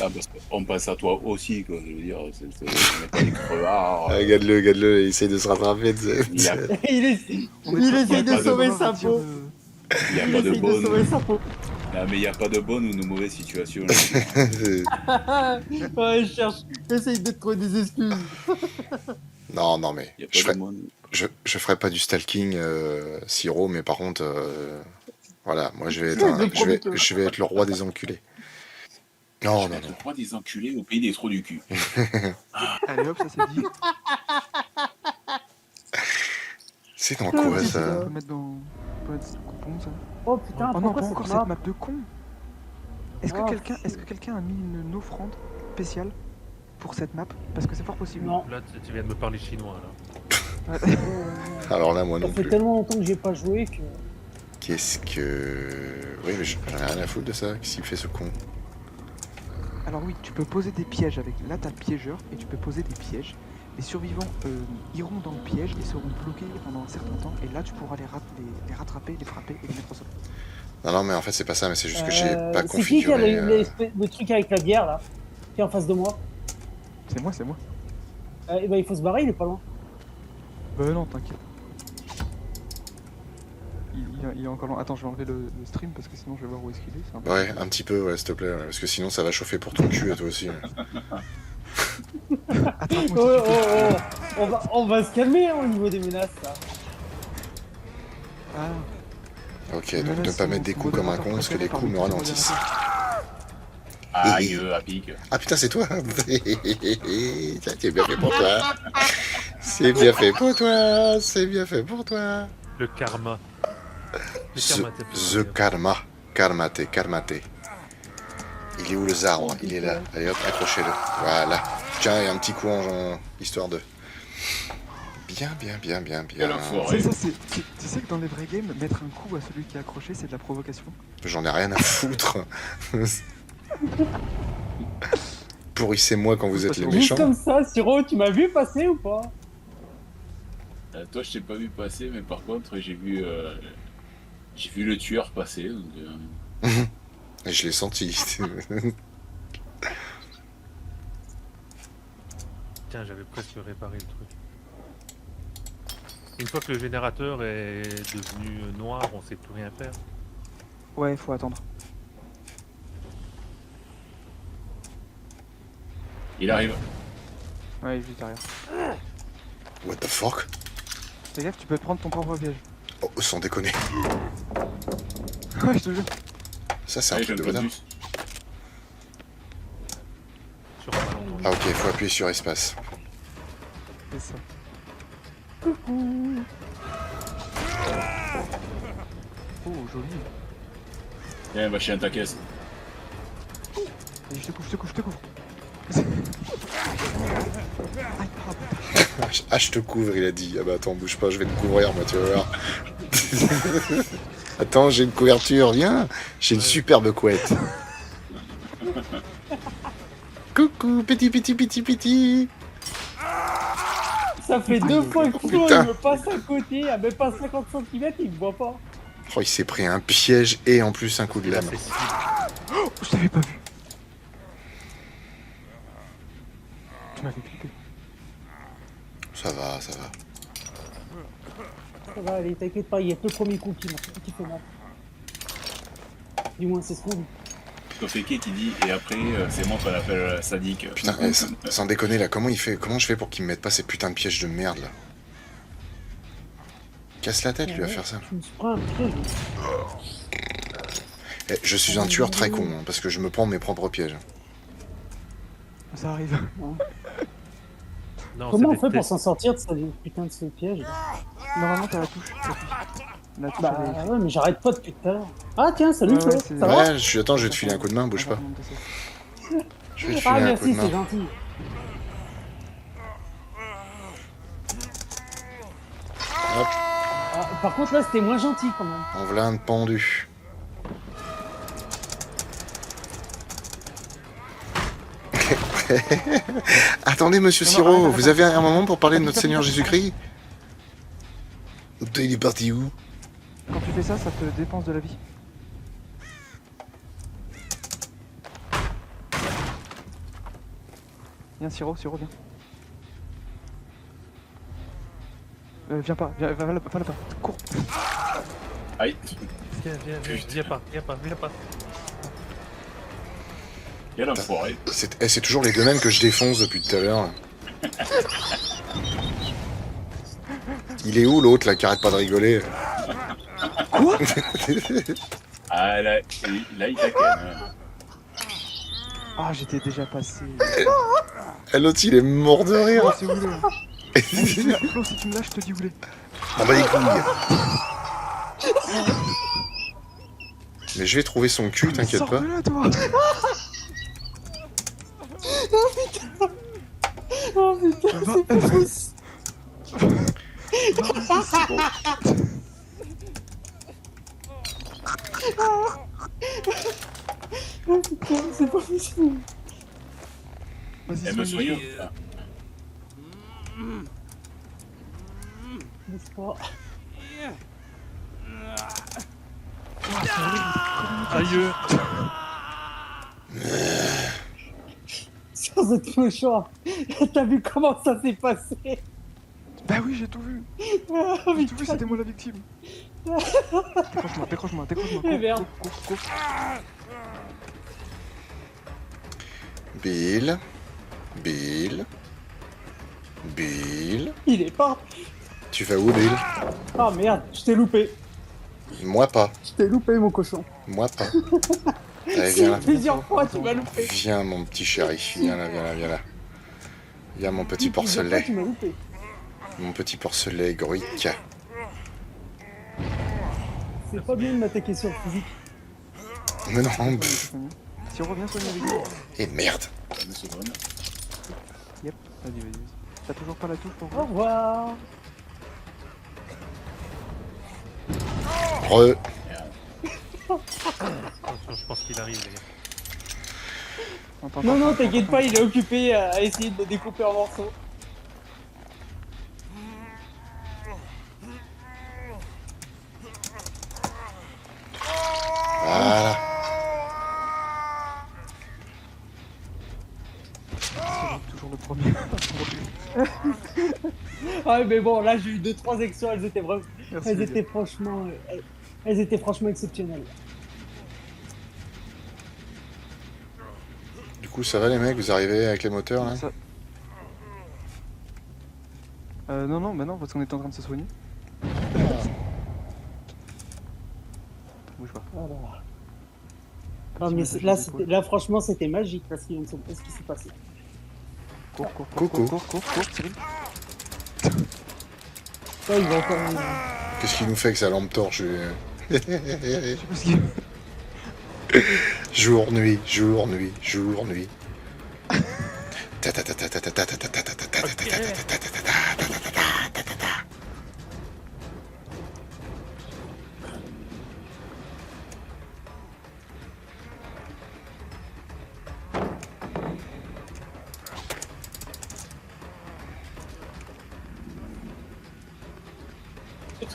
Ah, parce qu'on pense à toi aussi, quoi. Je veux dire, on n'est pas des crevards. Ah, regarde-le, il essaye de se rattraper. Il y a, On est Il tous il y a essaye de pas de, sauver dans sa un tir peau. de... il y a Il pas de essaye de sauver bonne. sa peau. Non, mais il n'y a pas de bonne ou de mauvaise situation. Ouais, il cherche. Essaye de trouver des excuses. Non, mais Il n'y a pas de bonne. je ferai pas du stalking, Siro, mais par contre, voilà, moi je vais être, Je promets que- je vais être le roi des enculés. Non, non, Je non. crois des enculés au pays des trous du cul. Allez hop, ça c'est dit. C'est dans quoi putain. ça? On peut mettre dans... On peut mettre ce coupon, ça. Oh putain, Oh non, pourquoi pas encore cette map cette map de con. Est-ce que Oh, quelqu'un c'est- a mis une offrande spéciale pour cette map? Parce que c'est fort possible. Non. Là, tu viens de me parler chinois, là. Ouais. Alors là, moi Ça non fait plus. tellement longtemps que j'ai pas joué que. Qu'est-ce que... Oui, mais j'en ai rien à foutre de ça. Qu'est-ce qu'il fait ce con? Alors oui, tu peux poser des pièges avec... Là, t'as le piégeur et tu peux poser des pièges. Les survivants iront dans le piège et seront bloqués pendant un certain temps. Et là, tu pourras les rattraper, les frapper et les mettre au sol. Non, mais en fait, c'est pas ça, mais c'est juste que j'ai pas C'est qui qui a configuré... le truc avec la bière là? Qui est en face de moi? C'est moi, c'est moi. Eh ben il faut se barrer, il est pas loin. Non, t'inquiète. Il est encore loin. Attends, je vais enlever le stream parce que sinon je vais voir où est-ce qu'il est. C'est un peu- Ouais, un petit peu, ouais, s'il te plaît, ouais, parce que sinon ça va chauffer pour ton cul à toi aussi. Ouais. Attrape-moi si tu peux. On va se calmer hein, au niveau des menaces là. Ah, Ok, donc ne pas mettre des coups comme un con, parce que les coups me ralentissent. Aïe, à pique. Ah putain, c'est toi. Ça, c'est bien fait pour toi. C'est bien fait pour toi, c'est bien fait pour toi. Le karma. Le karma, t'es The karma. Karmate. Il est où le zarbre? Il est là. Allez hop, accrochez-le. Voilà. Tiens, et un petit coup histoire de... Bien. Quel enfoiré. c'est ça, tu sais que dans les vrais games, mettre un coup à celui qui est accroché, c'est de la provocation. J'en ai rien à foutre. Pourrissez-moi quand vous êtes les Juste méchants. comme ça, Siro, tu m'as vu passer ou pas? Toi, je t'ai pas vu passer, mais par contre, j'ai vu le tueur passer. Donc, Et je l'ai senti. Tiens, j'avais presque réparé le truc. Une fois que le générateur est devenu noir, on sait plus rien faire. Ouais, faut attendre. il arrive. Ouais, il est juste derrière. What the fuck? Fais gaffe, tu peux te prendre ton propre piège. Oh, sans déconner. Ouais, je te jure. Ça, c'est un Allez, truc de je bonhomme. bus. Sur un malentendu. Ah ok, il faut appuyer sur espace. C'est ça. Oh, joli. Viens, va chier ta caisse. Allez, je te couvre. Aïe, pardon. Ah, je te couvre, il a dit. Ah bah attends, bouge pas, je vais te couvrir, moi, tu vas voir. Attends, j'ai une couverture, viens. J'ai une superbe couette. Coucou, petit. Ça fait deux fois que Flo putain. il me passe à côté, à même pas 50 cm, il me voit pas. Oh, il s'est pris un piège et en plus un coup de Là, lame. c'est si. Oh, je t'avais pas vu. Tu m'avais clippé. Ça va. Ça va, allez, t'inquiète pas, il y a que le premier coup qui fait mal. Du moins, c'est ce qu'on dit. Tofeke qui dit, et après, c'est moi qu'on appelle sadique. Putain, sans déconner là, comment je fais pour qu'il me mette pas ces putains de pièges de merde là? Casse la tête lui à faire ça. Je me suis pris un piège. Je suis un tueur très con, hein, parce que je me prends mes propres pièges. Ça arrive. Non, Comment on c'est fait des pour tests. s'en sortir de ce putain de ce piège là? Normalement, t'as la touche. La touche, Bah elle est- ouais, mais j'arrête pas depuis tout à l'heure. Ah tiens, salut Ouais, Flo, ouais, c'est- ça va? Ouais, attends, je vais te filer un coup de main, bouge pas. Je vais te Ah filer un coup merci, de c'est main. gentil. Hop, Ah, par contre là, c'était moins gentil quand même. en voilà un de pendu. Attendez, monsieur Non, Siro, arrête, vous avez un moment pour parler de Appuie, notre appuie, Seigneur appuie. Jésus-Christ? Il est parti où? Quand tu fais ça, ça te dépense de la vie. Viens, Siro, viens. Viens pas, va là-bas. Cours. Aïe. Viens pas. Quel enfoiré. C'est toujours les deux mêmes que je défonce depuis tout à l'heure. Il est où l'autre là qui arrête pas de rigoler? Quoi? Ah là il t'a quand même. Ah, j'étais déjà passé. L'autre il est mort de rire. Oh, c'est où là? Flo, si tu me lâches, je te dis où il est. Ah bah les couilles. Mais je vais trouver son cul, t'inquiète Sors pas. de là, toi. Oh putain, c'est pas possible. Oh putain, c'est pas possible. Vas-y, Elle me soigne-le. soigne. Ah. Bouge pas. Aïe. Sans être méchant. T'as vu comment ça s'est passé? Bah oui, j'ai tout vu. Oh J'ai tout vu, putain. c'était moi la victime. Décroche-moi. Eh merde. Cours. Bill. Il est pas. Tu vas où, Bill? Ah merde, je t'ai loupé. Moi pas. Je t'ai loupé, mon cochon. Moi pas. Allez, Si, viens là. plusieurs fois, tu m'as loupé. Viens, mon petit chéri. Viens là. Viens, mon petit Plusieurs fois, porcelet. tu m'as loupé. Mon petit porcelet héroïque. C'est pas bien de m'attaquer sur le physique. Mais non, pff. Siro, viens soigner avec nous. Et merde. 2 secondes. Yep, vas-y. T'as toujours pas la touche pour Au moi? revoir. Re. Attention, je pense qu'il arrive, les gars. Attends, Non, t'inquiète pas, il est occupé à essayer de me découper en morceaux. Voilà. C'est toujours le premier. Ouais, mais bon, là, j'ai eu 2-3 actions, elles étaient vraiment. Merci, Elles les étaient gars. franchement. Elles étaient franchement exceptionnelles. Du coup, ça va les mecs? Vous arrivez avec les moteurs là? Ça- non, parce qu'on était en train de se soigner. Bouge pas. Voilà. Petit Non, mais massage là, aux épaules. là, franchement, c'était magique parce qu'il ce qui s'est passé. Cours, Coucou. Cyril. Ça, il va encore. Qu'est-ce qu'il nous fait avec sa lampe torche? Je sais pas ce qu'il- Jour, nuit.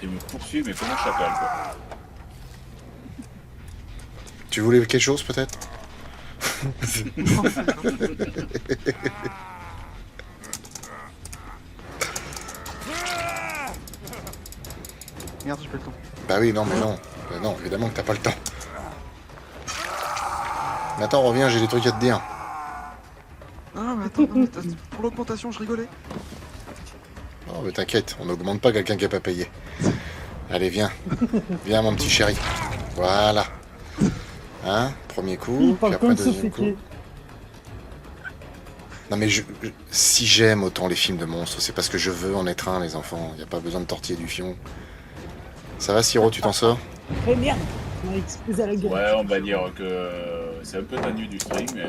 Il me poursuit, mais comme un chacal, quoi. Tu voulais quelque chose peut-être? Merde, j'ai pas le temps. Bah oui, non, mais non. Bah non, évidemment que t'as pas le temps. Mais attends, reviens, j'ai des trucs à te dire. Ah, mais attends, non, mais pour l'augmentation, je rigolais. Oh, mais t'inquiète, on n'augmente pas quelqu'un qui a pas payé. Allez, viens. Viens, mon petit chéri. Voilà. Hein? Premier coup, Il puis parle après comme deuxième coup. Sophie. Non mais si j'aime autant les films de monstres, c'est parce que je veux en être un, les enfants. Y a pas besoin de tortiller du fion. Ça va, Siro, tu t'en sors? Eh merde! On m'a explosé à la gueule. Ouais, on va dire que c'est un peu tendu du string, mais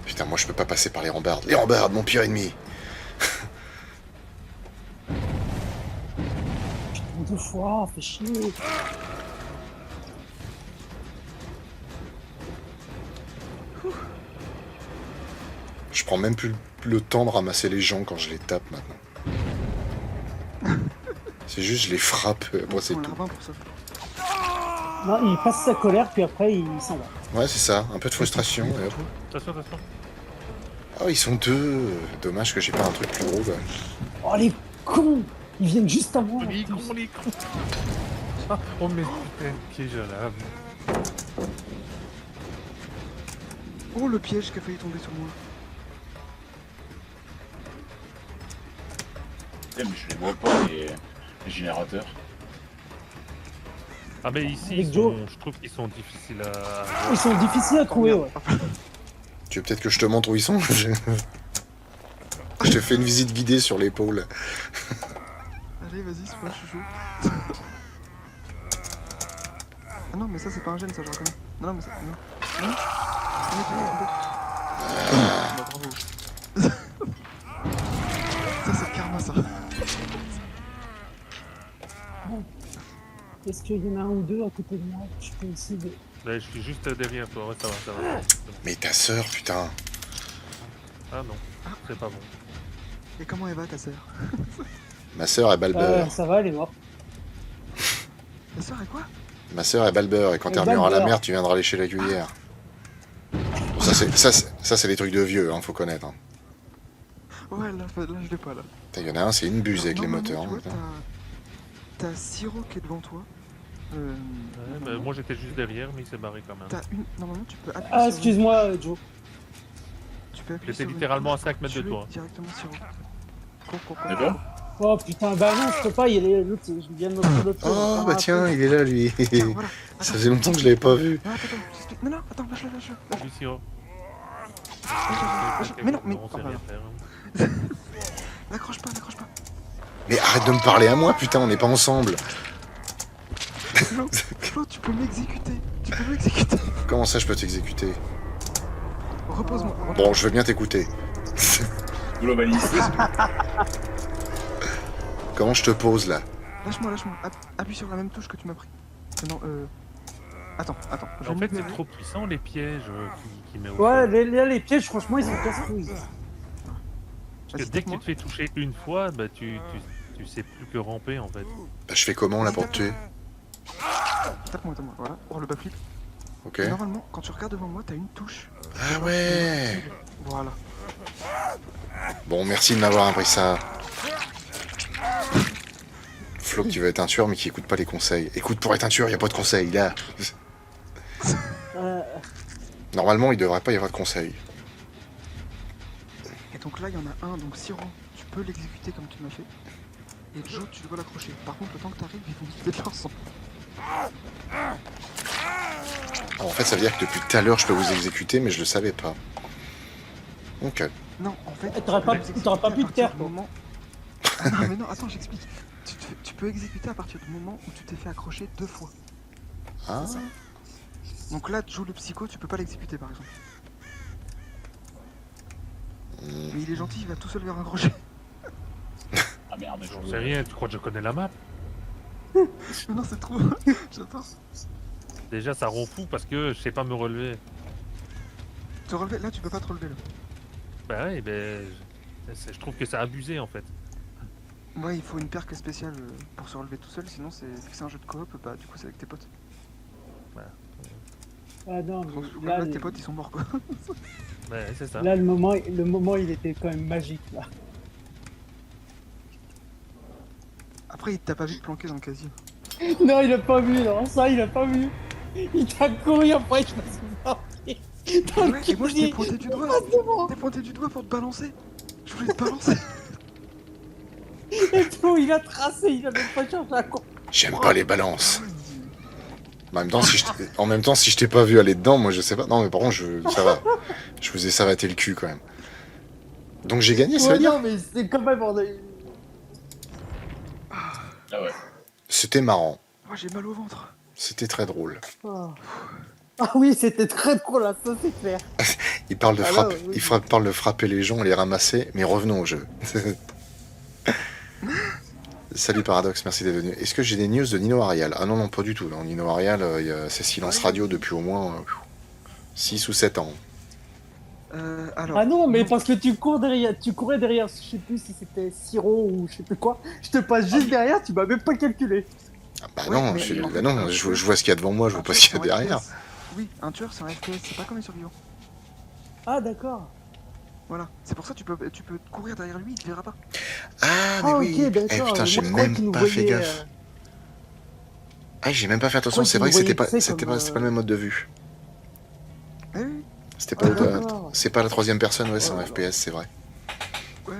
Putain, moi je peux pas passer par les rambardes. Les rambardes, mon pire ennemi. Deux fois, fais chier. Je prends même plus le temps de ramasser les gens quand je les tape maintenant. C'est juste, je les frappe. Moi, c'est On tout. larbin pour ça. Non, il passe sa colère, puis après, il s'en va. Ouais, c'est ça. Un peu de frustration. Et hop. Attention, attention. Oh, ils sont deux. Dommage que j'ai pas un truc plus gros, quoi. Oh, les cons! Ils viennent juste avant. en Les plus. cons, les cons. Ah, oh, mais putain, piège à la... Oh, le piège qui a failli tomber sur moi. Putain, mais je les vois pas, les générateurs. Ah, mais ici, Avec ils Joe. sont... je trouve qu'ils sont difficiles à... Ils sont difficiles à trouver, merde. ouais. Tu veux peut-être que je te montre où ils sont? Je te fais une visite guidée sur l'épaule. Allez, vas-y, c'est pas chouchou. Ah non, mais ça, c'est pas un gène, ça, je reconnais. Non, mais ça. Non. Non. Bah, bravo. Ça, c'est le karma, ça. Est-ce qu'il y en a un ou deux à côté de moi? Je peux essayer de... Là, je suis juste derrière toi, ouais, ça va, ça va. Mais ta sœur, putain. Ah non, c'est pas bon. Et comment elle va, ta sœur? Ma sœur est balbeur. ça va, elle est morte. Ta sœur est quoi? Ma sœur est balbeur. Et quand Elle t'es revenu à la balbeur. mer, tu viendras lécher la cuillère. Bon, ça, c'est des trucs de vieux, hein, faut connaître. Hein. Ouais, là, je l'ai pas, là. Il y en a un, c'est une buse avec les Normalement, moteurs. tu vois, t'as Siro qui est devant toi. Ouais, bah, moi j'étais juste derrière, mais il s'est barré quand même. T'as une. Normalement, tu peux appuyer Ah, sur excuse-moi, Joe. Tu peux appuyer J'étais sur une littéralement à touche 5 mètres de tuer toi. Directement Siro. Cours. D'accord. Oh putain, bah non, je peux pas, il est l'autre, je viens de me prendre l'autre. Oh, bah tiens, il est là, lui. Tiens, voilà. Ça faisait longtemps que je l'avais pas vu. Non, attends, j'explique. Non, attends, lâche-le. Oui, Siro. Mais non, mais. On sait Oh, rien voilà. faire. N'accroche pas. Mais arrête de me parler à moi, putain, on n'est pas ensemble. Flo, tu peux m'exécuter. Comment ça, je peux t'exécuter? Repose-moi. Bon, je veux bien t'écouter. Globaliste. Comment je te pose, là? Lâche-moi. Appuie sur la même touche que tu m'as pris. Non, Attends. Je vais En me fait, c'est libérer. trop puissant les pièges qui met au Ouais, sol. les pièges, franchement, ils sont casse-couilles. Parce que dès que tu te fais toucher une fois, bah tu sais plus que ramper en fait. Bah, je fais comment, là, pour te tuer? Tape-moi. Voilà. Pour le bas-flip. Ok. Et normalement, quand tu regardes devant moi, t'as une touche. Ah ouais. Voilà. Bon, merci de m'avoir appris ça. Flo, tu veux être un tueur, mais qui écoute pas les conseils. Écoute, pour être un tueur, y a pas de conseils, là. Euh, Normalement, il devrait pas y avoir de conseils. Et donc là, il y en a un. Donc Siro, tu peux l'exécuter comme tu m'as fait. Et Joe, tu dois l'accrocher. Par contre, le temps que t'arrives, ils vont se de leur sang. En fait, ça veut dire que depuis tout à l'heure, je peux vous exécuter, mais je le savais pas. Ok. Non, en fait. T'aurais pas- tu peux l'exécuter t'aurais pas à pu te partir taire, du toi. moment- Ah non, mais non, attends, j'explique. Tu peux exécuter à partir du moment où tu t'es fait accrocher 2 fois. Ah. Donc là, Joe le psycho, tu peux pas l'exécuter par exemple. Mais il est gentil, il va tout seul vers un crochet. Ah merde, J'en sais rien, tu crois que je connais la map? Mais non, c'est trop. J'adore. Déjà ça rend fou parce que je sais pas me relever. Te relever, là tu peux pas te relever là. Bah ouais, je trouve que c'est abusé en fait. Ouais, il faut une perque spéciale pour se relever tout seul, sinon c'est vu que c'est un jeu de coop, bah du coup c'est avec tes potes. Ah non, Donc, mais là, tes potes ils sont morts quoi. Ouais, c'est ça. là le moment, il était quand même magique, là. Après il t'a pas vu te planquer dans le casier. Non, il a pas vu, non, ça, il a pas vu. Il t'a couru après, je me suis marqué. Dans le Ouais, et moi je t'ai casier, pointé du doigt. face devant. T'es pointé du doigt pour te balancer. Je voulais te balancer. Et tout, il a tracé, il a même pas cherché à court. J'aime pas les balances. En même temps, si je t'ai pas vu aller dedans, moi je sais pas. Non, mais par contre, ça va. Je vous ai savaté le cul quand même. Donc j'ai gagné, ça veut Ouais, dire? non, mais c'est quand même bordel. Ah ouais. C'était marrant. Moi j'ai mal au ventre. C'était très drôle. Ah. Ah oui, c'était très drôle, là, ça c'est clair. Il parle de, Alors, frappe... oui. il parle de frapper les gens, les ramasser, mais revenons au jeu. Salut Paradox, merci d'être venu. Est-ce que j'ai des news de Nino Arial? Ah non, non, pas du tout. Non, Nino Arial, c'est silence radio depuis au moins 6 ou 7 ans. Alors. Ah non, mais parce que tu courais derrière, je sais plus si c'était Siro ou je sais plus quoi. Je te passe juste derrière, tu m'as même pas calculé. Ah, bah Ouais, non, mais je, en bah fait, non, un je tueur- vois ce qu'il y a devant moi, je vois un pas tueur, ce qu'il y a c'est un derrière. FPS. Oui, un tueur c'est un FPS, c'est pas comme les survivants. Ah d'accord. Voilà, c'est pour ça que tu peux courir derrière lui, il te verra pas. Ah, mais Ah oui. ok, Eh d'accord. putain, Moi, j'ai je croyais même qu'il nous pas fait voyait, gaffe. Ah, j'ai même pas fait je attention, croyais c'est qu'il vrai nous que c'était voyait, pas, tu sais, c'était comme, pas le même mode de vue. Eh oui, C'était Ah, pas d'accord. c'est pas la troisième personne, ouais, c'est Oh un là là. FPS, c'est vrai. ouais.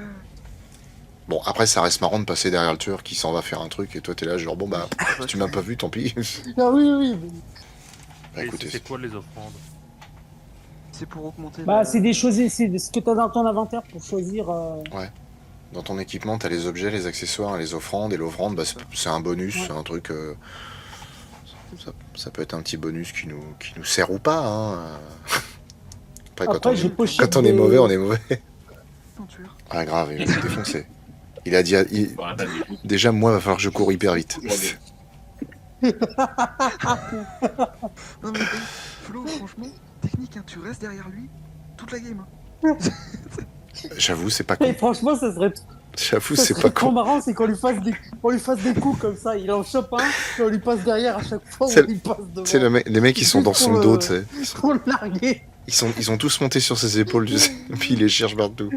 Bon, après, ça reste marrant de passer derrière le tueur qui s'en va faire un truc et toi t'es là, genre, bon bah, si tu m'as pas vu, tant pis. Ah oui, oui, oui. Bah Et écoutez, c'est quoi les offrandes? C'est pour augmenter Bah, la... c'est des choses, c'est ce que tu as dans ton inventaire pour choisir. dans ton équipement, t'as les objets, les accessoires et les offrandes. Et l'offrande, bah, c'est un bonus, Ouais. c'est un truc. Ça peut être un petit bonus qui nous sert ou pas. Hein. Après, Après, j'ai poché quand on est mauvais, on est mauvais. Un tueur. Ah, grave, il va nous défoncer. Il a dit. Bon, attends, du coup, Déjà, moi, va falloir que je cours hyper vite. Non mais Flo, franchement, technique, hein, tu restes derrière lui toute la game. Hein. J'avoue, c'est pas Et con. franchement, ça serait, J'avoue, ça c'est serait pas trop con. marrant, c'est on lui fasse des coups comme ça. Il en chope un, et on lui passe derrière à chaque fois où C'est- on lui passe devant. Tu sais, les mecs, ils sont dans son dos, tu sais. Pour le larguer. Ils ont tous monté sur ses épaules, tu sais. Et puis, il les cherche partout.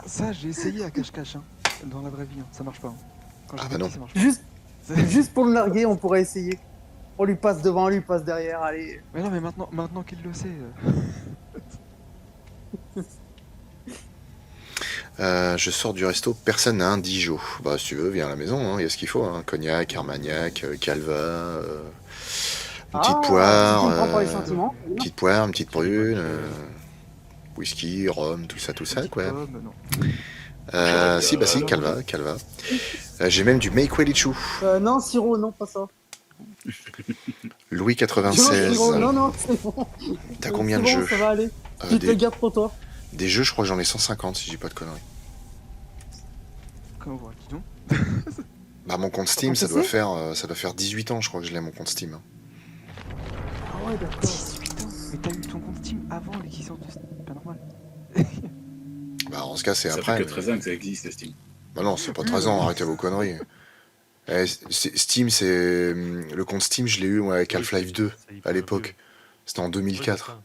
Ça j'ai essayé à cache-cache, hein, dans la vraie vie, hein. Ça marche pas. Hein. Quand Ah j'étais bah non. petit, ça marche pas. Juste pour le larguer, on pourrait essayer. On lui passe devant, on lui passe derrière, allez. Mais non, mais maintenant qu'il le sait. Je sors du resto, personne n'a un Dijon. Bah, si tu veux, viens à la maison, hein, il y a ce qu'il faut. Hein. Cognac, Armagnac, Calva, une petite poire, Tu me prends pour les sentiments. petite poire, une petite prune, whisky, rhum, tout ça, quoi. Non. Si, bah si, Calva. J'ai même du Make Wellichu, Non, Siro, non, pas ça. Louis Non, 96. Siro, non, c'est bon. T'as combien de C'est bon, jeux ça va aller. Tu te le gardes pour toi. Des jeux, je crois que j'en ai 150 si j'ai pas de conneries. Comment voir, dis donc. Bah, mon compte Steam, Sur ça ton doit faire 18 ans, je crois que je l'ai, mon compte Steam. Hein. Ah ouais, d'accord. 18 ans. Mais t'as eu ton compte Steam avant l'existence de Steam, pas normal. Bah, en ce cas, c'est ça après. fait que mais- 13 ans que ça existe, Steam. Bah non, c'est pas 13 ans, arrêtez vos conneries. Steam, c'est. Le compte Steam, je l'ai eu ouais, avec Half-Life 2 C'est hyper à l'époque. vieux. C'était en Ouais, 2004.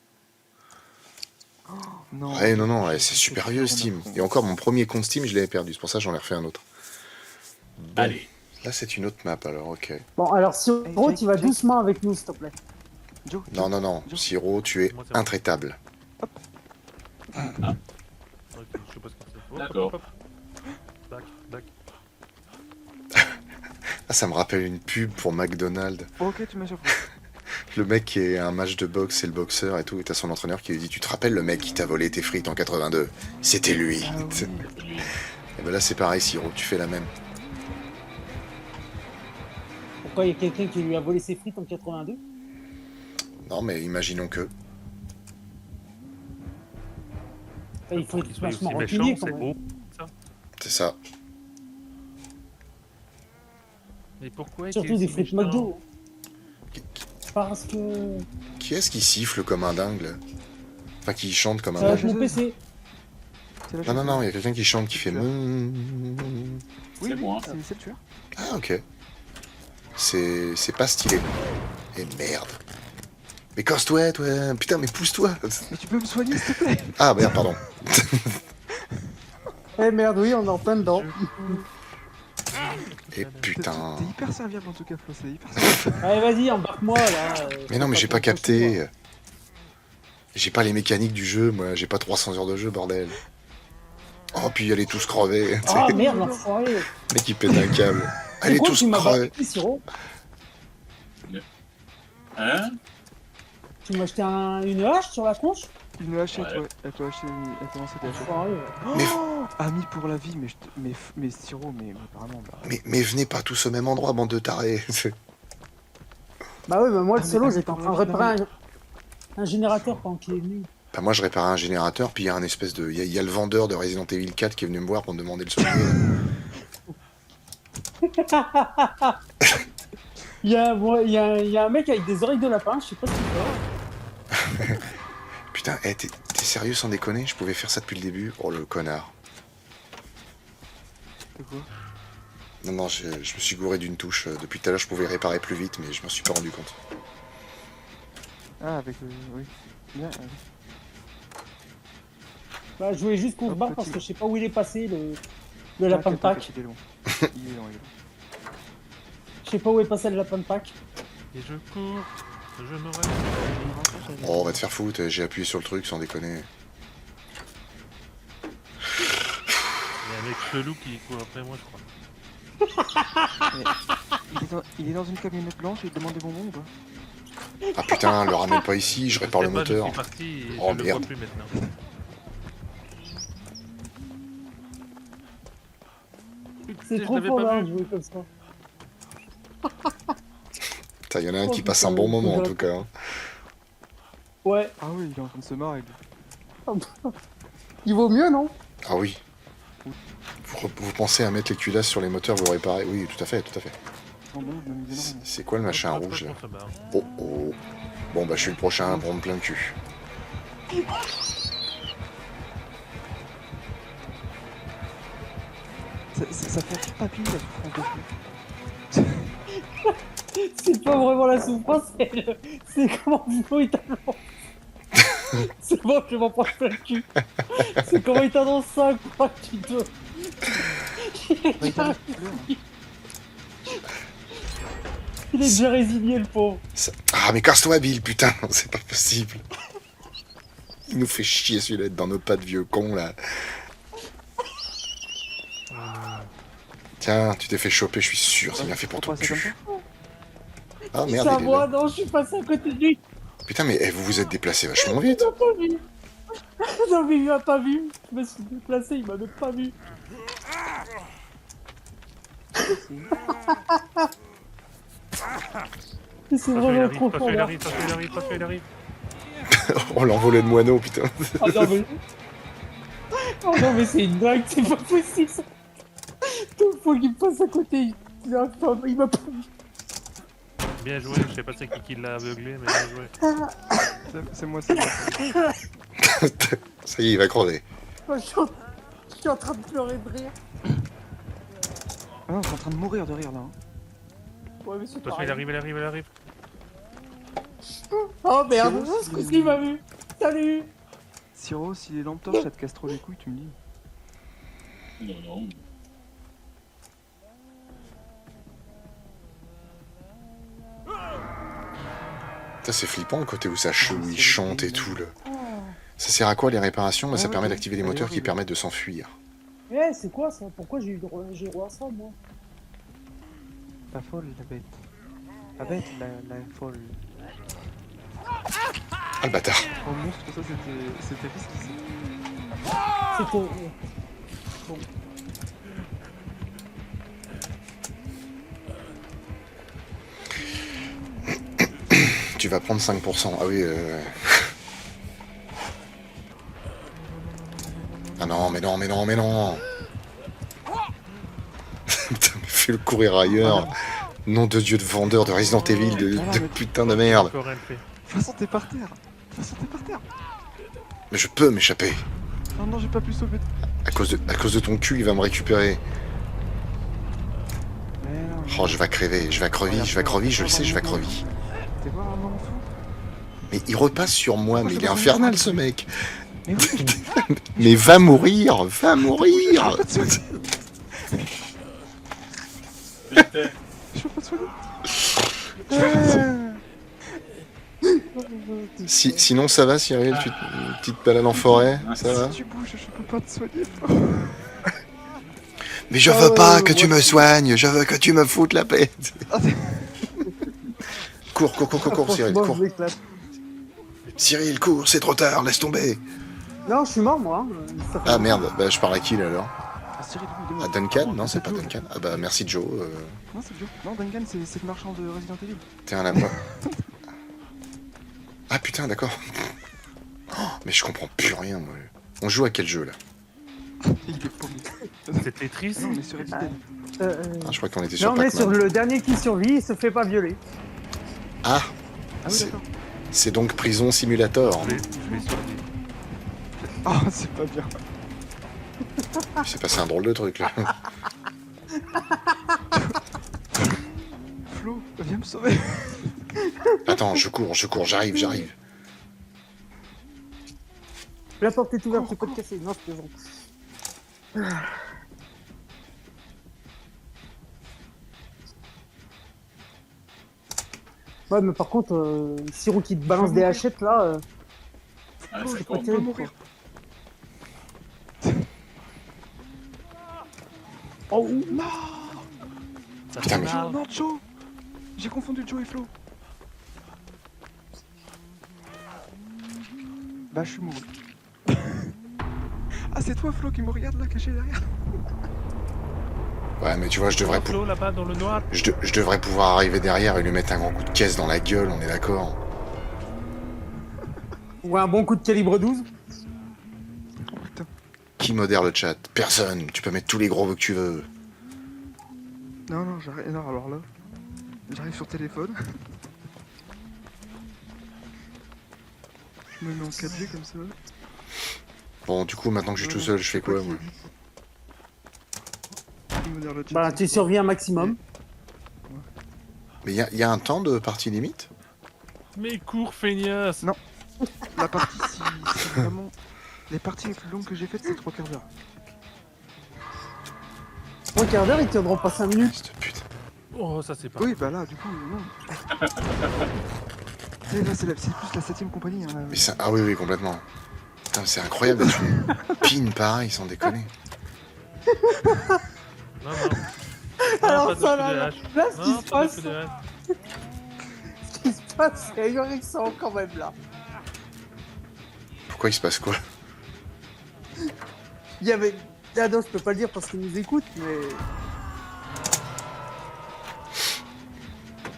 Non. Ouais, non, ouais, c'est super vieux Steam. Et encore, mon premier compte Steam, je l'avais perdu. C'est pour ça que j'en ai refait un autre. Bon, Allez. là, c'est une autre map alors, ok. Bon, alors, Siro, Hey, tu vas Jake. doucement avec nous, s'il te plaît. Joe, Non. Siro, tu es Moi, c'est bon. intraitable. Ok, je sais pas ce que c'est. Hop, D'accord. hop, hop. Dac. Ah, ça me rappelle une pub pour McDonald's. Ok, tu m'as surpris. Le mec qui est à un match de boxe, c'est le boxeur et tout, et t'as son entraîneur qui lui dit: Tu te rappelles le mec qui t'a volé tes frites en 82? C'était lui. Ah oui. Et ben là, c'est pareil, Siro, tu fais la même. Pourquoi il y a quelqu'un qui lui a volé ses frites en 82? Non, mais imaginons que. Il faut Qu'il être soit vachement aussi méchant, rancunier, c'est quand même. beau. C'est ça. Mais pourquoi est-il Surtout aussi des frites méchant? McDo. Parce que... Qui est-ce qui siffle comme un dingue là? Enfin, qui chante comme un Ça va dingue. être mon PC. C'est la Non, il y a quelqu'un qui chante qui fait. Oui, C'est moi. c'est le tueur. Ah, ok. C'est pas stylé. Et merde. Mais casse-toi, toi. Putain, mais pousse-toi. Mais tu peux me soigner, s'il te plaît. Ah, merde, pardon. Eh merde, oui, on est en plein dedans. Et putain. T'es hyper serviable en tout cas, Flo, c'est hyper serviable. Allez, vas-y, embarque-moi, là. Mais non, mais j'ai pas capté. J'ai pas les mécaniques du jeu, moi. J'ai pas 300 heures de jeu, bordel. Oh, puis allez tous crever. Tu sais, Ah merde, l'enfoiré. le mec qui pète un câble. C'est Allez quoi tous qui m'a crever. battu, Siro? Hein? Tu m'as acheté une hache sur la conche? Une hache, Ouais. elle t'a acheté, elle t'a lancé des haches. Enfoiré. Mais- Oh, ami pour la vie, mais Siro, mais vraiment, bah. Mais venez pas tous au même endroit, bande de tarés. Bah ouais, bah moi, Ah, le mais- solo, ah, mais j'étais en pour train de la vie, réparer un générateur pendant qu'il est venu. Bah, moi, je réparais un générateur, puis il y a un espèce de. Il y a le vendeur de Resident Evil 4 qui est venu me voir pour me demander le soigner. Il y a un mec avec des oreilles de lapin, je sais pas ce qu'il fait. Putain, t'es sérieux, sans déconner, je pouvais faire ça depuis le début. Oh le connard. De quoi? Non, non, je me suis gouré d'une touche. Depuis tout à l'heure, je pouvais réparer plus vite, mais je m'en suis pas rendu compte. Ah, avec oui. Bien, Bah, je voulais juste qu'on se Hop, barre petit. parce que je sais pas où il est passé, le lapin de t'inquiète, Pâques. il est long. Il est long, il est long. Je sais pas où est passé le lapin de Pâques. Et je cours, je me relève. Je me rapproche avec- Oh, on va te faire foutre, j'ai appuyé sur le truc sans déconner. Il y a un mec chelou qui court après moi, je crois. Il est dans une camionnette blanche et il demande des bonbons ou pas? Ah putain, le ramène pas ici, je répare le sais pas, moteur. Je suis parti et Oh, je le vois merde. plus maintenant. C'est Je trop l'avais fort pas là, vu. de jouer comme ça. Putain, y en a un Oh, qui passe putain, un bon moment en faut que tout cas. Hein. Ouais, Ah oui, il est en train de se marrer. lui. il vaut mieux, non? Ah oui. Vous pensez à mettre les culasses sur les moteurs, vous réparez? Oui, tout à fait, tout à fait. Non, bon, je m'amuse énormément. C'est quoi le machin Hop, hop, rouge hop, là? on se barre. Oh oh. Bon bah je suis le prochain pour me plein le cul. Ça fait rire papy la souffrance de fou. C'est pas vraiment la souffrance, c'est comment il t'annonce. C'est bon, je m'en prends plein le cul. C'est comment il t'annonce ça, quoi, tu te... Bah, il t'arrive, il pleure. Il est déjà résigné, le pauvre. Ah mais casse-toi Bill, putain, c'est pas possible. Il nous fait chier celui-là dans nos pas de vieux cons là. Tiens, tu t'es fait choper, je suis sûr, c'est bien fait pour Faut ton passer comme cul. ça. Ah C'est merde, à il est moi, là. non, je suis passé à côté de lui. Putain mais vous vous êtes déplacé vachement vite. Il m'a pas vu. Non, mais il m'a pas vu. Je me suis déplacé, il m'a même pas vu. Mais c'est Attention, il vraiment arrive, trop attention, fort il là. arrive, attention, il arrive, attention, il arrive. Oh l'envolée de moineau, putain. Ah non, mais. Oh non, mais c'est une blague, c'est pas possible ça. Toute fois qu'il me passe à côté, il m'a pas vu. Bien joué, je sais pas c'est qui l'a aveuglé, mais bien joué. C'est moi, c'est moi. Ça y est, il va crever. Moi, je suis en train de pleurer de rire. Ah non, je suis en train de mourir de rire là. Hein. Ouais, mais c'est Attention, pareil. il arrive, il arrive, il arrive. Oh merde, C'est bon, ce coup-ci il m'a vu. Salut. Siro, si les lampes torches ça te casse trop les couilles, tu me dis. Non, non. Ça c'est flippant le côté où ça où il chante et tout là. Ça sert à quoi les réparations? Bah, ça permet d'activer des moteurs qui permettent de s'enfuir. Eh, c'est quoi ça? Pourquoi j'ai droit à ça, moi? La folle, la bête. La bête, la folle. Ah le bâtard. Oh monstre, ça c'était risqué. C'était... Tu vas prendre 5%. Ah oui, Ah non, mais non, mais non, mais non. Putain, mais fais-le courir ailleurs. Nom de Dieu de vendeur de Resident Evil, de putain de merde. Encore un fait. De toute façon, t'es par terre. De toute façon, t'es par terre. Mais je peux m'échapper. Non, non, j'ai pas pu sauver. À cause de ton cul, il va me récupérer. Mais non, Oh, je vais crever, je vais crever, je le sais, je vais crever. T'es voir un moment fou. Mais il repasse sur moi, mais il est infernal ce mec. Mais oui, Mais va mourir, va mourir. Putain. je peux pas te soigner. Sinon ça va Cyril, une petite balade en forêt, ça va? Si tu bouges, je peux pas te soigner. Mais je veux pas que tu me soignes, je veux que tu me foutes la paix. Cours, Cyril, Franchement, cours. je m'éclate. Cyril, cours, c'est trop tard, laisse tomber. Non, je suis mort, moi. Ça fait Ah merde, bah je parle à qui là alors? Ah, Cyril, il est À mort. Duncan? Non, c'est pas Joe. Duncan. Ah bah merci Joe. Non, c'est Joe. Non, Duncan, c'est le marchand de Resident Evil. T'es un lama. Ah putain, d'accord. Oh, mais je comprends plus rien moi. On joue à quel jeu là? Il est paumé. C'est Tetris. Non, on est sur Resident Evil. Ah, je crois qu'on était sur Non, mais sur Pac-Man. le dernier qui survit, il se fait pas violer. Ah, Ah oui, C'est- d'accord. c'est donc Prison Simulator. Je vais survivre. Oh, c'est pas bien. Il s'est passé un drôle de truc là. Flo, viens me sauver. Attends, je cours, j'arrive. La porte est ouverte, tu peux te casser. Non, je plaisante. Ouais, mais par contre, Siro qui te balance des hachettes là, Ah, Flo, ça j'ai compte. pas terrible, mourir. oh, Non, Ça Putain, fait mais- mal. non, Joe. J'ai confondu Joe et Flo. Bah, je suis mouru. Ah, c'est toi, Flo, qui me regarde là, caché derrière. Ouais, mais tu vois, je devrais, Flo là-bas dans le noir. je devrais pouvoir arriver derrière et lui mettre un grand coup de caisse dans la gueule, on est d'accord. ou un bon coup de calibre 12. Putain. Qui modère le chat? Personne, tu peux mettre tous les gros mots que tu veux. Non, non, j'arrive. Non, alors là, j'arrive sur téléphone. Je me mets en 4G comme ça. Bon, du coup, maintenant que je suis tout seul, je fais quoi, moi? Bah, tu survis un maximum. Mais y a un temps de partie limite? Mais cours, feignasse. Non. La partie, si vraiment. Les parties les plus longues que j'ai faites, c'est 3 quarts d'heure. 3 quarts d'heure, ils tiendront pas 5 minutes. Cette putain. Oh, ça c'est pas. Oui, bah là, du coup, non. C'est là, c'est plus la 7ème compagnie. Hein, là. Mais ça... Ah oui, complètement. Putain, c'est incroyable d'être une pin pareil, sans déconner. Non, non. Alors pas de ça, coup là, de là, hache. là, ce qui Non, se pas de passe, coup de hache. ce qui se passe, c'est ahurissant quand même là. Pourquoi il se passe quoi? Il y avait... Ah non, je peux pas le dire parce qu'ils nous écoutent, mais...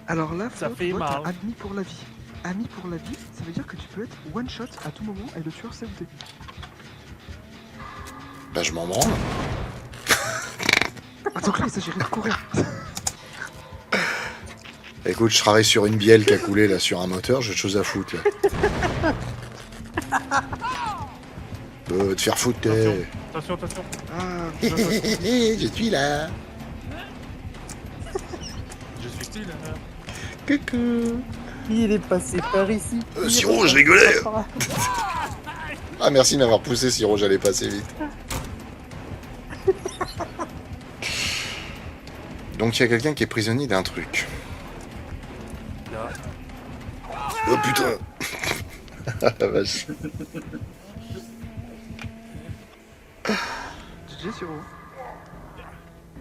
Alors là, Ça Flo, fait tu vois, t'as mal. Ami pour la vie. Ami pour la vie, ça veut dire que tu peux être one shot à tout moment et le tueur sait où t'es. Bah, je m'en branle. Attends que là, il s'agirait de courir. Écoute, je travaille sur une bielle qui a coulé là sur un moteur, j'ai autre chose à foutre là. Te faire foutre, t'es. Attention, attention. Ah, Je suis là. Je suis qui là? Coucou. Il est passé par ici. Siro, je rigolais. Ah, merci de m'avoir poussé, Siro, j'allais passer vite. Donc, il y a quelqu'un qui est prisonnier d'un truc. Là. Oh putain. Ah la vache. GG, Siro.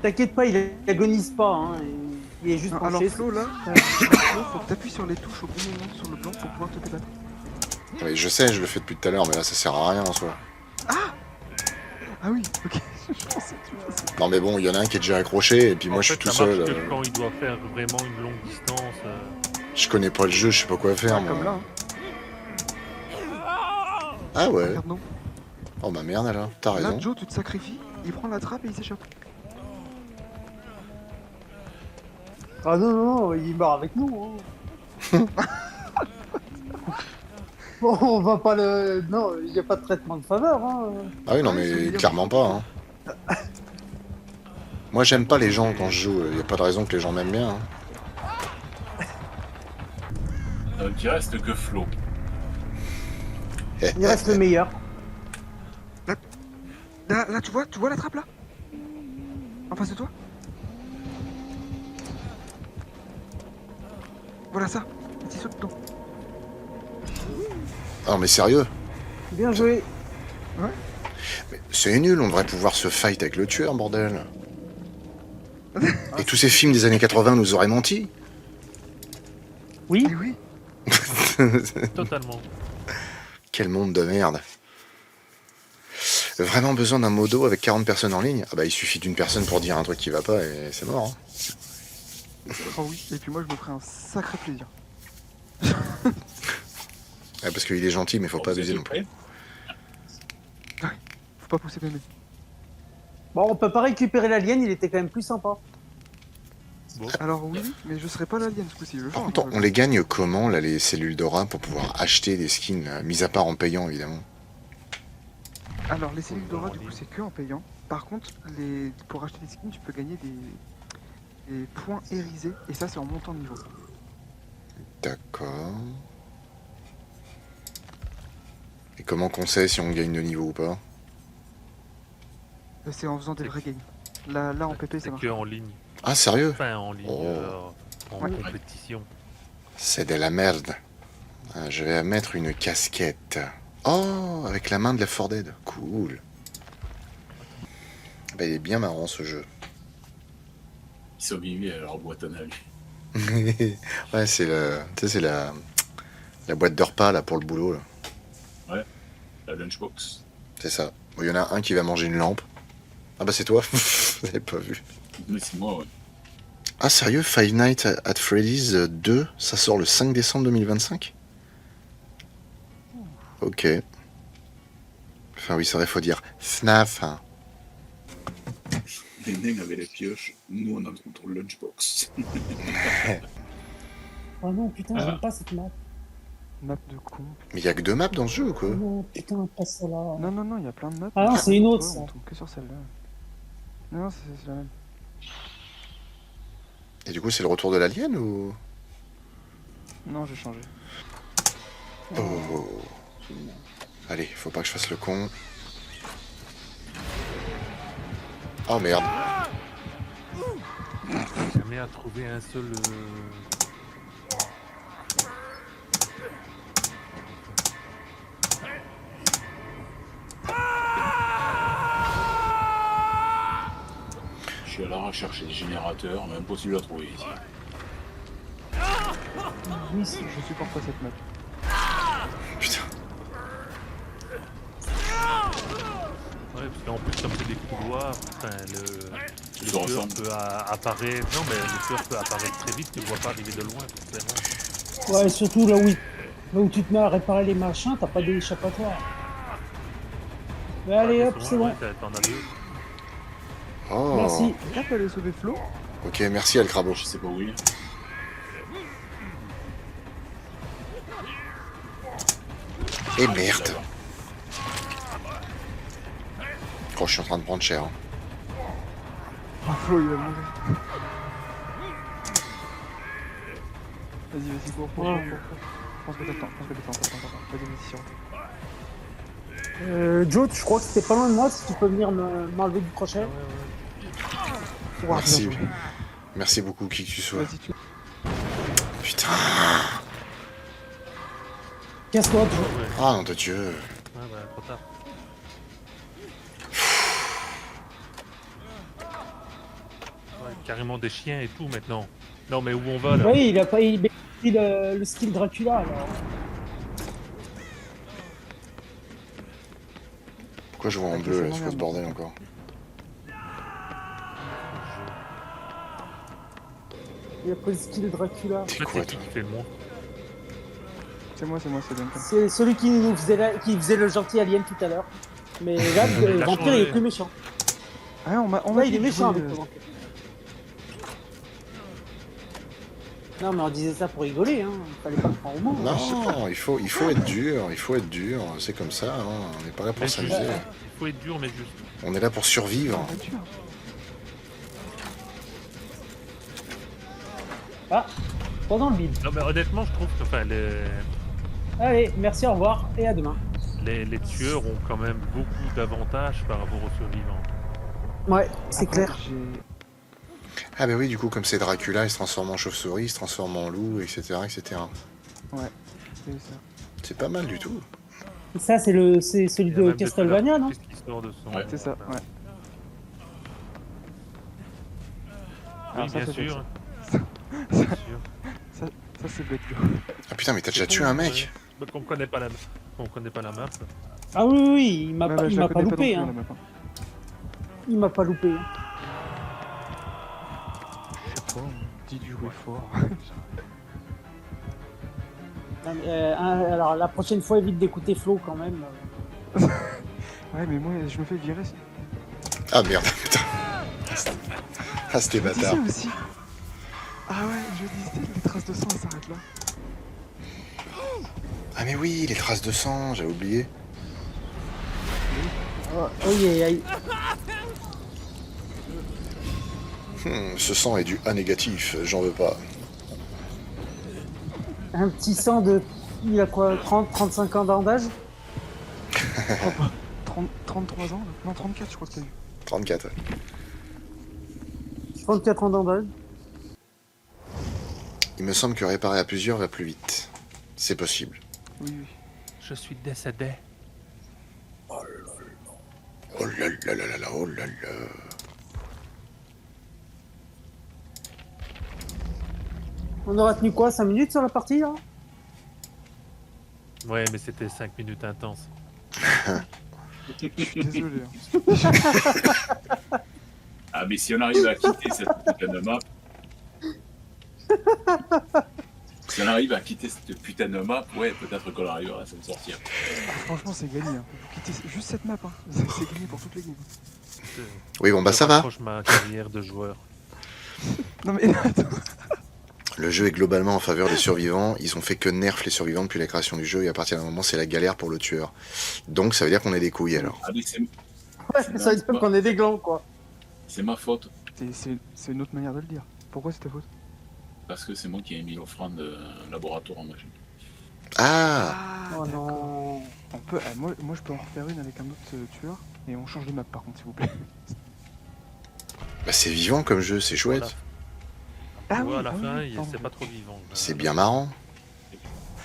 T'inquiète pas, il agonise pas, hein. Il est juste Non, alors penché. Flo, là, Flo, faut que t'appuies sur les touches au bon moment sur le blanc pour pouvoir te débattre. Oui, je sais, je le fais depuis tout à l'heure, mais là, ça sert à rien en soi. Ah oui, ok. Je pensais que tu faisais. Non, mais bon, il y en a un qui est déjà accroché, et puis moi, En je fait, suis tout ça marche seul. que quand il doit faire vraiment une longue distance. Je connais pas le jeu, je sais pas quoi faire, Ah, moi. comme là, hein. Ah ouais. Regarde, non. Oh bah merde alors, t'as Là, raison. Joe, tu te sacrifies, il prend la trappe et il s'échappe. Ah non, non, non, il meurt avec nous. Hein. Bon, on va pas le... Non, il n'y a pas de traitement de faveur. Hein. Ah oui, non, Ah, mais c'est clairement pas. Hein. Moi, j'aime pas les gens quand je joue, y a pas de raison que les gens m'aiment bien. Hein. Donc il reste que Flo. Il reste le meilleur. Là, tu vois la trappe là? En face de toi? Voilà ça. Un petit saut dedans. Non, mais sérieux, Bien joué. c'est nul, on devrait pouvoir se fight avec le tueur, bordel. Et tous ces films des années 80 nous auraient menti. Oui. Eh oui. Totalement. Quel monde de merde. Vraiment besoin d'un modo avec 40 personnes en ligne? Ah bah il suffit d'une personne pour dire un truc qui va pas et c'est mort. Hein. Oh oui. Et puis moi, je me ferai un sacré plaisir. Ouais, parce qu'il est gentil, mais faut pas abuser non plus. Faut pas pousser mémé. Bon, on peut pas récupérer l'alien, il était quand même plus sympa. Alors oui, mais je serai pas l'alien ce coup-ci. je Par change, contre, hein. on les gagne comment là les cellules d'aura pour pouvoir acheter des skins, mis à part en payant évidemment. Alors, les cellules Oui, d'aura, en du coup, ligne. c'est que en payant. Par contre, pour acheter des skins, tu peux gagner des points hérisés. Et ça, c'est en montant de niveau. D'accord. Et comment qu'on sait si on gagne de niveau ou pas? C'est en faisant des C'est- vrais games. Là en PP, ça C'est marche. que en ligne. Ah, sérieux? Enfin, en ligne, Oh. en Ouais. compétition. C'est de la merde. Ah, je vais mettre une casquette. Oh, avec la main de la 4Dead. Cool. Bah, il est bien marrant ce jeu. Ils sont mis à leur boîte à avis. Ouais, c'est tu sais, c'est la boîte de repas là pour le boulot. Là. La lunchbox. C'est ça. Bon, il y en a un qui va manger une lampe. Ah bah c'est toi. Vous n'avez pas vu. Mais c'est moi, ouais. Ah sérieux, Five Nights at Freddy's 2, ça sort le 5 décembre 2025? Ok. Enfin oui, c'est vrai, faut dire FNAF. Hein. Les nains avaient la pioche, nous on a notre lunchbox. Oh non, putain, Ah. j'aime pas cette map. Map de con. Mais il y a que 2 maps dans ce jeu ou quoi? Oh non, putain, pas celle-là. Non, il y a plein de maps. Ah non, mais c'est une autre, ouais, ça. On tombe que sur celle-là. Non, c'est la même. Et du coup, c'est le retour de l'alien ou... Non, j'ai changé. Oh. Allez, faut pas que je fasse le con. Oh merde. Jamais à trouver un seul. Je suis à la recherche des générateurs, mais impossible à trouver ici. Oui, c'est... Je supporte pas cette map. Putain. Ouais, parce qu'en plus, comme c'est des couloirs, enfin, le se tueur ressemblent. peut apparaître. Non, mais le tueur peut apparaître très vite, tu le vois pas arriver de loin, forcément. Ouais, surtout là où tu te mets à réparer les machins, t'as pas d'échappatoire. Mais allez, hop, c'est bon. Ouais, t'en as deux. Oh. Merci. Là, t'as allé sauver Flo. Ok, merci Al Crabo. Je sais pas où il est. Et merde. Oh, je suis en train de prendre cher. Hein. Oh, Flo, il va mourir. Vas-y, cours. Pense que t'as le temps. Vas-y, sur. Joe, je crois que c'était pas loin de moi, si tu peux venir m'enlever du crochet. Ouah, Merci. bien joué. Merci beaucoup, qui que tu sois. Vas-y, tu. Putain. Casse-toi, Joe. Ouais, Ah, nom de Dieu. ouais, bah, trop tard. Ouais, carrément des chiens et tout maintenant. Non, mais où on va là? Oui, il a pas il le skill Dracula, là. Pourquoi je vois en Ok, bleu ça là, c'est quoi ce m'emmerde. bordel encore? Il a pas le skill Dracula. T'es En fait, quoi c'est qui toi? qui fait le monstre? C'est moi, c'est Duncan. C'est celui qui qui faisait le gentil alien tout à l'heure. Mais là, Il le a vampire, changé. il est plus méchant. Ah, on m'a Ouais, il dit est de méchant jouer, avec le vampire. Non, mais on disait ça pour rigoler, hein. Fallait pas le prendre au mot. Non, il faut être dur, c'est comme ça, hein. On n'est pas là pour Mais s'amuser. juste. Il faut être dur, mais juste. On est là pour survivre. Ah, voiture. Ah, pas dans le bide. Non, mais honnêtement, je trouve que enfin, Allez, merci, au revoir, et à demain. les tueurs ont quand même beaucoup d'avantages par rapport aux survivants. Ouais, c'est Après, clair. Ah bah oui, du coup, comme c'est Dracula, il se transforme en chauve-souris, il se transforme en loup, etc., etc. Ouais, c'est ça. C'est pas mal du tout. Ça, c'est celui Il y a de même Castlevania, non? qui sort de son. Ouais. C'est ça, ouais. Oui, Alors ça, bien c'est sûr. Ça, Bien sûr. ça c'est bête. Ah putain, mais t'as déjà tué un mec? Ouais. Qu'on connaît pas on connaît pas la map. Ah oui, oui, il m'a Ouais, pas, bah, il je la m'a pas connais non loupé, plus, hein. la map, hein. Il m'a pas loupé. Hein. Je sais pas, dis du jouer fort. Non, mais, alors, la prochaine fois, évite d'écouter Flo quand même. Ouais, mais moi, je me fais virer. Ah merde, putain. Ah, c'était Je disais bâtard. aussi. Ah ouais, je disais, les traces de sang, elles s'arrêtent là. Ah mais oui, les traces de sang, j'avais oublié. Oh, aïe, aïe. Ce sang est du A négatif, j'en veux pas. Un petit sang de... Il a quoi, 30-35 ans d'âge? 33 ans là. Non, 34, je crois que t'as eu. 34. 34 ans d'âge. Il me semble que réparer à plusieurs va plus vite. C'est possible. Oui, oui. Je suis décédé. Oh là là là là là, oh là là. On aura tenu quoi, 5 minutes sur la partie là? Ouais, mais c'était 5 minutes intenses. Je suis désolé. Hein. Ah, mais si on arrive à quitter cette putain de map. Si on arrive à quitter cette putain de map, ouais, peut-être qu'on arrivera à s'en sortir. Ah, franchement, c'est gagné. Hein. Vous quittez juste cette map. Hein. C'est gagné pour toutes les games. Oui, bon, bah Je ça va. rapproche ma carrière de joueur. Non, mais attends. Le jeu est globalement en faveur des survivants. Ils ont fait que nerf les survivants depuis la création du jeu et à partir d'un moment, c'est la galère pour le tueur. Donc ça veut dire qu'on est des couilles alors. Ah, mais c'est Ouais, ça veut dire qu'on est des glands quoi. ma faute. C'est une autre manière de le dire. Pourquoi c'est ta faute? Parce que c'est moi qui ai mis l'offrande laboratoire en machine. Ah, Oh d'accord. non. On peut, moi, je peux en refaire une avec un autre tueur. Et on change de map par contre, s'il vous plaît. bah c'est vivant comme jeu, c'est chouette. Voilà. Ah Tu oui, vois, à la ah oui, fin, pardon. c'est pas trop vivant. C'est bien marrant.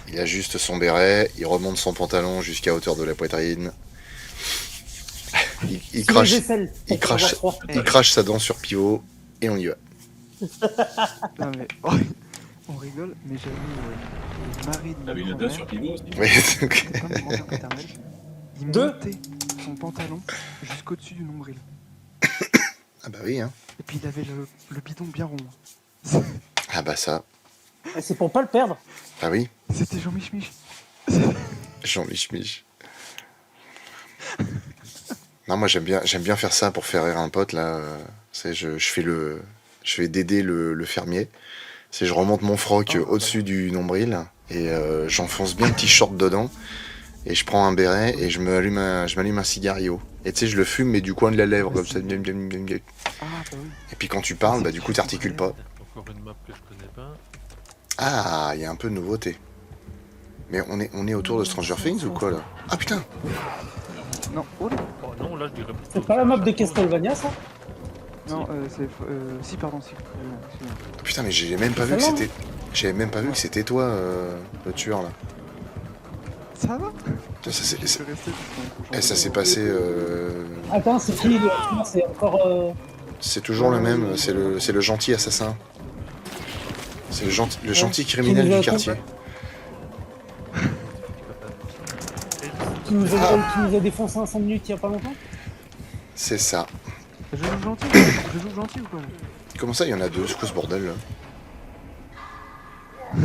Il ajuste son béret, il remonte son pantalon jusqu'à hauteur de la poitrine. Il crache, il crache, il crache sa dent sur pivot et on y va. Non, mais on rigole, mais j'avais le mari de T'avais ma une dent sur grand-mère, pivot aussi. Oui, donc- comme mon grand-père paternel, il Deux. montait son pantalon jusqu'au-dessus du nombril. ah bah oui, hein. Et puis il avait le bidon bien rond. Ah bah ça, Et c'est pour pas le perdre. ah oui, C'était Jean Mich. Jean Mich. Non, moi j'aime bien faire ça pour faire rire un pote là. C'est je fais d'aider le fermier. C'est je remonte mon froc Oh, au-dessus du nombril et j'enfonce bien le petit short dedans et je prends un béret et je m'allume un cigario. Et tu sais je le fume mais du coin de la lèvre comme ça. Ah bah oui. Et puis quand tu parles bah du coup t'articules pas. Encore une map que je connais pas. Ah, il y a un peu de nouveauté. Mais on est autour de Stranger Things ou quoi là? Ah putain. Non, oh là. Oh non, là je dirais plutôt C'est pas la map de Château, Castlevania ça? Non, c'est... si, pardon, si. Excuse-moi. Putain mais j'ai même pas vu que Celle-là, c'était. J'avais même pas vu que c'était toi le tueur là. Ça va? Ça, c'est- Je c'est- suis resté, parce qu'on- Et ça s'est passé. Attends, c'est qui le... Non, c'est encore... C'est toujours le même, c'est le gentil assassin. C'est le gentil criminel Qui nous a du quartier. Qui nous a défoncé en 5 minutes il y a pas longtemps? C'est ça. Je joue gentil, je joue gentil ou pas? Là Comment ça, il y en a deux? C'est quoi ce bordel là?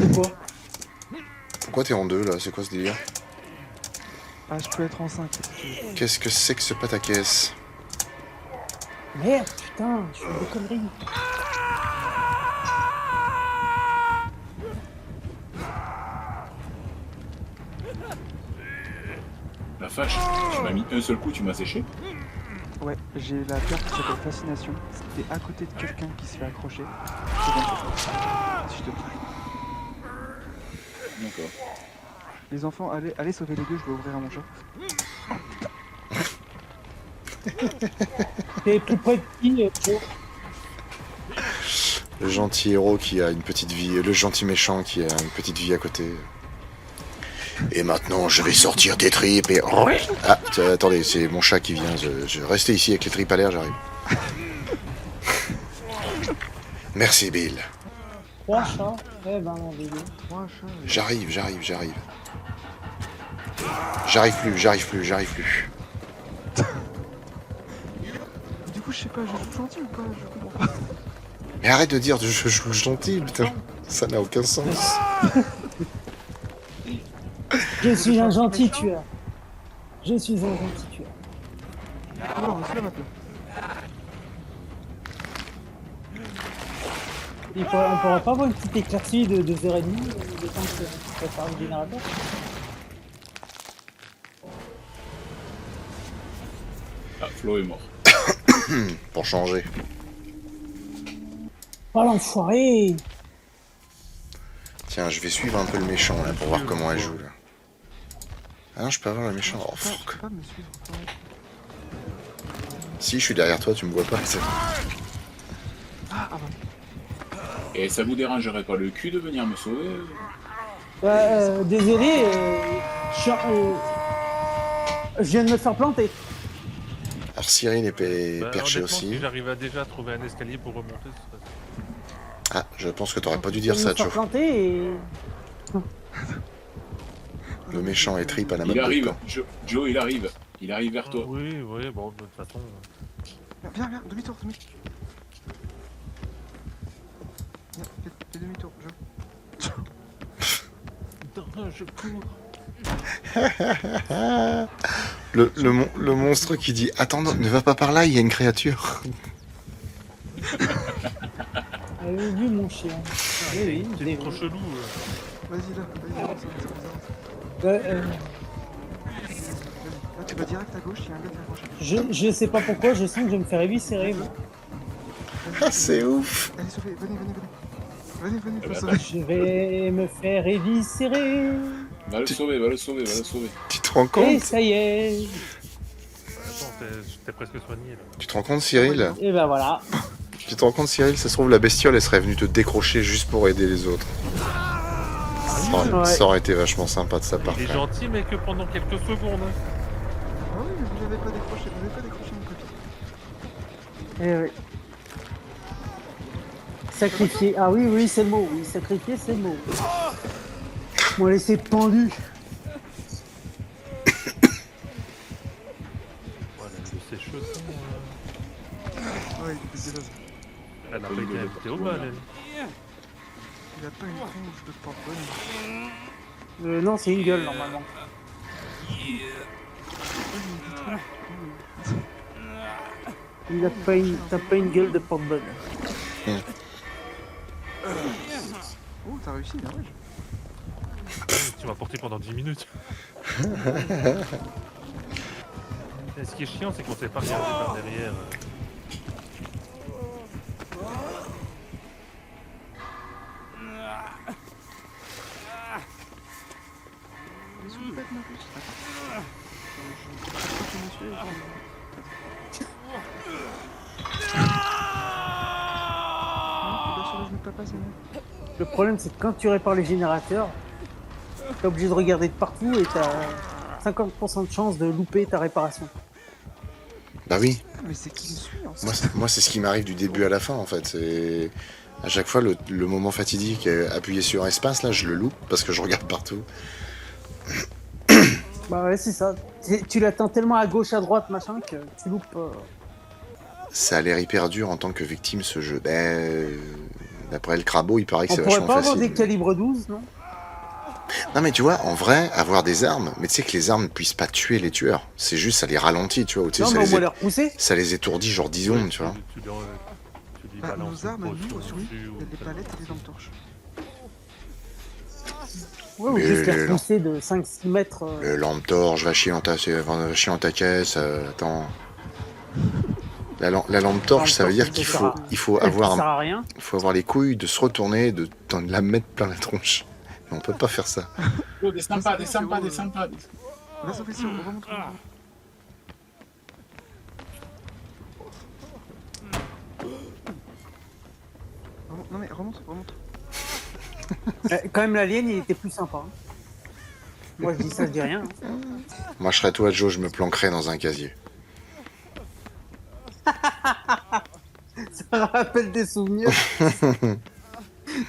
C'est quoi? Pourquoi t'es en deux là? C'est quoi ce délire? Ah, je peux être en 5 si tu veux. Qu'est-ce que c'est que ce pataquès? Merde, putain, je fais des conneries. La fâche, tu m'as mis un seul coup, tu m'as séché. Ouais, j'ai la carte qui s'appelle Fascination. T'es à côté de quelqu'un qui se fait accrocher. C'est bon, si je te touche. D'accord. Les enfants, allez sauver les deux, je vais ouvrir à mon chat. T'es plus près de qui, Joe? Le gentil héros qui a une petite vie, le gentil méchant qui a une petite vie à côté. Et maintenant, je vais sortir des tripes et... Ah, tiens, attendez, c'est mon chat qui vient. Je vais rester ici avec les tripes à l'air, j'arrive. Merci, Bill. 3 chats? Eh ben non, bébé. 3 chats. J'arrive. J'arrive plus. Du coup, je sais pas, je joue gentil ou pas? Je comprends pas. Mais arrête de dire je joue gentil, putain. Ça n'a aucun sens. Je suis un gentil tueur. Je suis un gentil tueur. Alors, c'est la map là. On pourra pas avoir une petite éclaircie de 2h30 de temps que tu prépares le générateur? Flo est mort. Pour changer. Oh l'enfoiré! Tiens, je vais suivre un peu le méchant là pour voir comment elle joue là. Ah non, je peux avoir le méchant. Oh Tu peux fuck. pas me suivre, toi. Si, je suis derrière toi, tu me vois pas. Ah bah. Et ça vous dérangerait pas le cul de venir me sauver? Désolé, je viens de me faire planter. Alors Cyril est Bah, perché honnêtement, aussi. si j'arrive à déjà trouver un escalier pour remonter, ce serait... Ah, je pense que t'aurais pas dû dire Je viens ça, de me faire Joe. planter et... Le méchant est trip à la mode Il de arrive, camp. Joe, il arrive. Il arrive vers toi. Oui, oui, bon, de toute façon... Viens, viens, demi-tour, demi-tour. Viens, fais demi-tour, je. Putain, je cours. Le monstre qui dit attends, ne va pas par là, il y a une créature. Avez vu mon chien? Oui, je l'ai C'est trop vu. chelou. Vas-y, là, vas-y, avance, avance, avance. Là, tu vas direct à gauche, il y a un gars qui a accroché. Je sais pas pourquoi, je sens que je vais me faire éviscérer, moi. Ah, c'est ouf. Allez, sauvez, venez, venez, venez. Venez, venez, Eh faut ben, sauver. Je vais me faire éviscérer. Va le sauver, va le sauver, va le sauver. Tu te rends Et compte? ça y est. Attends, t'es presque soigné, là. Tu te rends compte, Cyril? Et ben voilà. Tu te rends compte, Cyril? Ça se trouve, la bestiole, elle serait venue te décrocher juste pour aider les autres. Ouais. Ça aurait été vachement sympa de sa part. Il est gentil, mais que pendant quelques secondes. Hein. Ah oui, mais vous l'avez pas décroché, vous n'avez pas décroché mon copie. Eh oui. Sacrifier. Ah oui, oui, c'est le mot. Oui, sacrifier, c'est le mot. M'ont laissé pendu. Voilà, le sèche-chaussons. Ouais, il était déjà. Elle n'a pas été invitée au bal, elle. Il a pas une tronche de porte-bonne. Non, c'est une gueule, normalement. Il a pas une... T'as pas une gueule de porte-bonne. Oh, t'as réussi, bien ouais. Tu m'as porté pendant 10 minutes. Et ce qui est chiant, c'est qu'on sait pas regarder par derrière. Qu'est-ce que vous faites, ma puce? Attends. Je crois que monsieur est- Non, faut bien sur le genou de papa, c'est bon. Le problème, c'est que quand tu répares les générateurs, t'es obligé de regarder de partout et t'as 50% de chance de louper ta réparation. Bah oui. Mais c'est qui me suit en fait? Moi, c'est ce qui m'arrive du début à la fin, en fait. C'est... À chaque fois, le moment fatidique, appuyer sur espace, là, je le loupe parce que je regarde partout. Bah ouais, c'est ça. Tu l'attends tellement à gauche, à droite, machin, que tu loupes. Ça a l'air hyper dur en tant que victime, ce jeu. D'après le crabeau, il paraît que On c'est pourrait vachement pas avoir facile. des calibres 12, non? Non, mais tu vois, en vrai, avoir des armes, mais tu sais que les armes ne puissent pas tuer les tueurs. C'est juste, ça les ralentit, tu vois. Ou tu sais, Non, ça, mais on les va les repousser. ça les étourdit genre 10 secondes, tu vois. Tu lui Bah, balances nos armes, une nous, potion oui, dessus il y ou a des ça- palettes et des lampes torches. Ouais, ou Mais juste les non. repousser de 5-6 mètres. Le lampe torche, va chier dans ta caisse, attends. La lampe torche, ça veut dire qu'il faut, Elle sert à rien. faut avoir les couilles de se retourner, de la mettre plein la tronche. Mais on peut pas faire ça. Oh, descends pas, descends pas, descends pas. Va sauver sur, remonte, remonte. Non mais remonte, remonte. Quand même, l'alien, il était plus sympa. Hein. Moi, je dis ça, je dis rien. Hein. Moi, je serais toi, Joe, je me planquerais dans un casier. Ça rappelle des souvenirs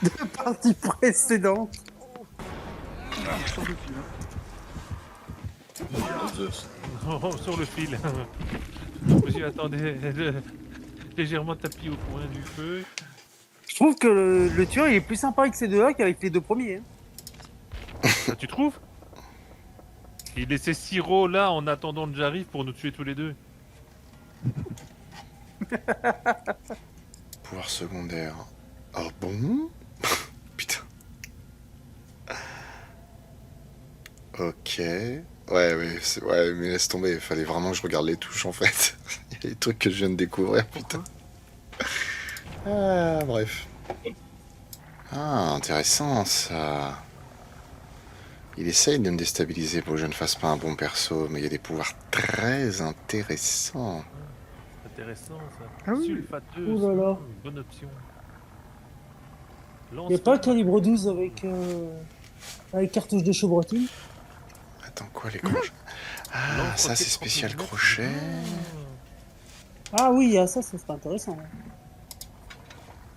de parties précédentes. Sur le fil. Oh, sur le fil. Monsieur, attendez, légèrement tapis au coin du feu. Je trouve que le tueur, il est plus sympa avec ces deux-là qu'avec les deux premiers. Hein. Ah, tu trouves? Il laissait Siro là en attendant que j'arrive pour nous tuer tous les deux. Pouvoir secondaire. Oh bon? Putain. Ok. Ouais, ouais, mais laisse tomber, il fallait vraiment que je regarde les touches en fait. Il y a des trucs que je viens de découvrir, putain. Ah, bref. Ah, intéressant ça. Il essaye de me déstabiliser pour que je ne fasse pas un bon perso, mais il y a des pouvoirs très intéressants. Intéressant ça. Ah oui. Sulfateuse. Ouh là là. Bonne option. Il n'y a pas le calibre 12 avec cartouche de chevrotine. Attends, quoi les crochets? Ah, ça c'est spécial crochet. Ah oui, il y a ça serait intéressant.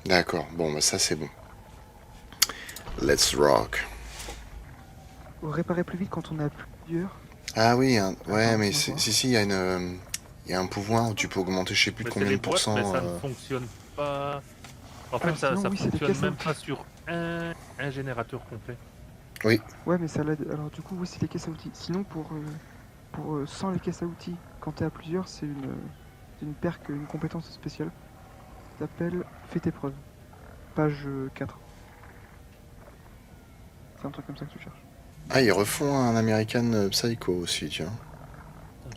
D'accord, bon, bah ça c'est bon. Let's rock. Faut réparer plus vite quand on est à plusieurs. Ah oui, ouais, Attends, mais on va voir. si, il y a un pouvoir où tu peux augmenter je sais plus de Mais c'est combien les de boîtes, pourcents. mais ça ne fonctionne pas. En fait, Alors, ça, sinon, ça oui, c'est des fonctionne caisses à même outils. pas sur un générateur complet. Ouais, mais ça l'aide. Alors, du coup, oui, c'est les caisses à outils. Sinon, sans les caisses à outils, quand t'es à plusieurs, c'est une perk, une compétence spéciale. Ça s'appelle Fais tes preuves. Page 4. C'est un truc comme ça que tu cherches. Ah, ils refont un American Psycho aussi, tiens.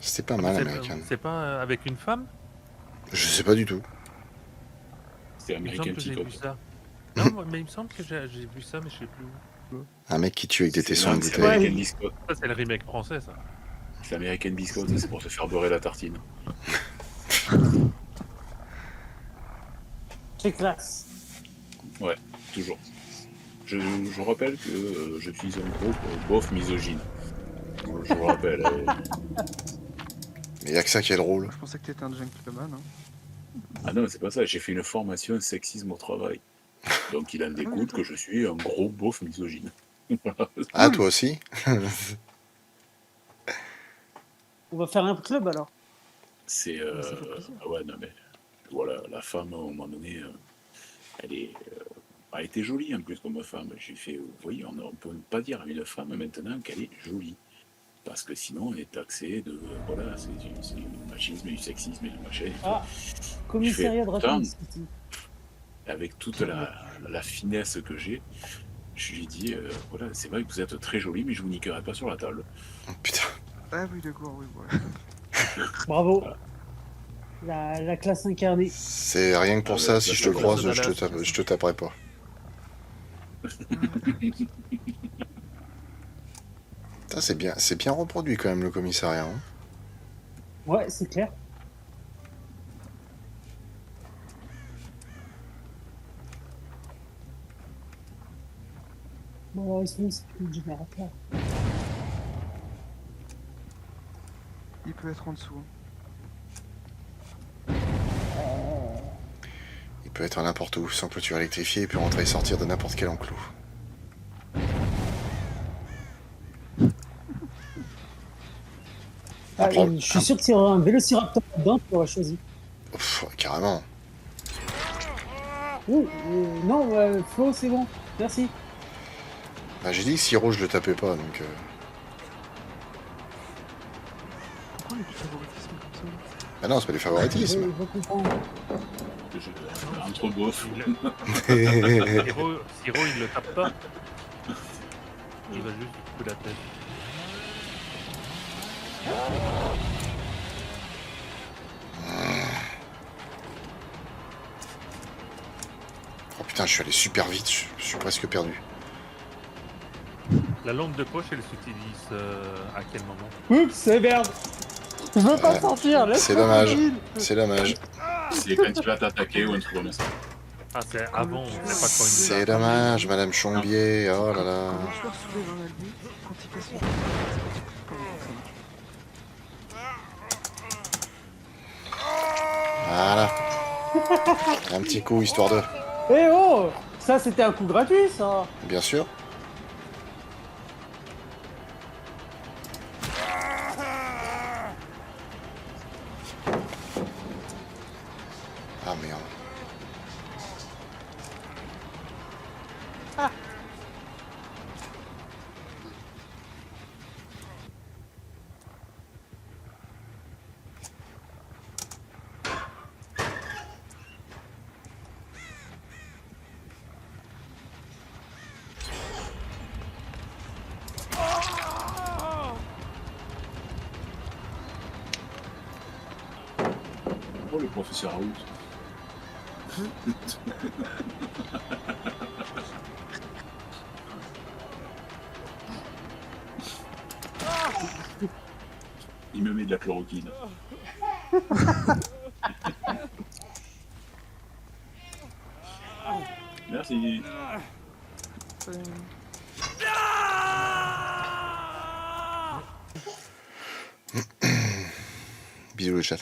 C'était pas mal, C'est- American. C'est pas avec une femme? Je sais pas du tout. C'est Il me semble American que j'ai Psycho. vu ça. Non, mais il me semble que j'ai vu ça, mais je sais plus où. Un mec qui tue avec des tessons de C'est bouteille. American Biscotte. Ça, c'est le remake français, ça. C'est American Biscotte, c'est pour se faire beurrer la tartine. C'est classe. Ouais, toujours. Je rappelle que je suis un gros bof misogyne. Je vous rappelle. Mais y a que ça qui est drôle. Je pensais que t'étais un gentleman. Hein. Ah non, c'est pas ça, j'ai fait une formation sexisme au travail. Donc il en découle que je suis un gros beauf misogyne. Voilà. Ah, toi aussi? On va faire un club alors. C'est. Ça fait plaisir. Ah ouais, non mais. Voilà, la femme, à un moment donné, elle était jolie en plus comme femme. J'ai fait, vous voyez, on ne peut pas dire à une femme maintenant qu'elle est jolie. Parce que sinon, on est taxé de. Voilà, c'est du machisme, du sexisme et du machin. Ah, commissariat de putain. Raccoon City. Avec toute la finesse que j'ai, je lui ai dit, voilà, c'est vrai que vous êtes très jolie, mais je vous niquerai pas sur la table. Oh, putain. Ah oui, d'accord, oui, voilà. Bravo. Voilà. La classe incarnée. C'est rien que pour Ah, ça, ouais, si ça, je te ça, croise, ça, je te taperai pas. Putain, c'est bien reproduit quand même le commissariat. Hein. Ouais, c'est clair. Bon, sinon, c'est plus le générateur. Il peut être en dessous. Hein. Il peut être n'importe où, sans clôture électrifiée, il peut rentrer et sortir de n'importe quel enclos. Ah, Après, je suis sûr que s'il y aurait un vélociraptor dedans, tu l'aurais choisi. Carrément. Ouh, non, Flo, c'est bon. Merci. Bah, j'ai dit que Siro, je le tapais pas, donc... Pourquoi il y a du favoritisme comme ça là Ah non, c'est pas du favoritisme. Je comprends. Entre beauf. Siro, il le tape pas. Il va juste du coup la tête. Oh putain, je suis allé super vite, je suis presque perdu. La lampe de poche, elle s'utilise à quel moment? Oups, c'est merde. Je veux pas Ouais. sortir, laisse C'est dommage, c'est dommage. C'est quand tu vas t'attaquer ou un truc comme ça. Ah, c'est avant, c'est pas quand il C'est dommage, Madame Chombier, oh là là. Quand le joueur soulève un allié, quand il passe son tour, c'est quand il coupe pas, ça marche. Voilà. Un petit coup, histoire de... Eh oh, ça c'était un coup gratuit, ça. Bien sûr. Ah merde. Oh, le professeur House. Il me met de la chloroquine. Merci. Bisous le chat.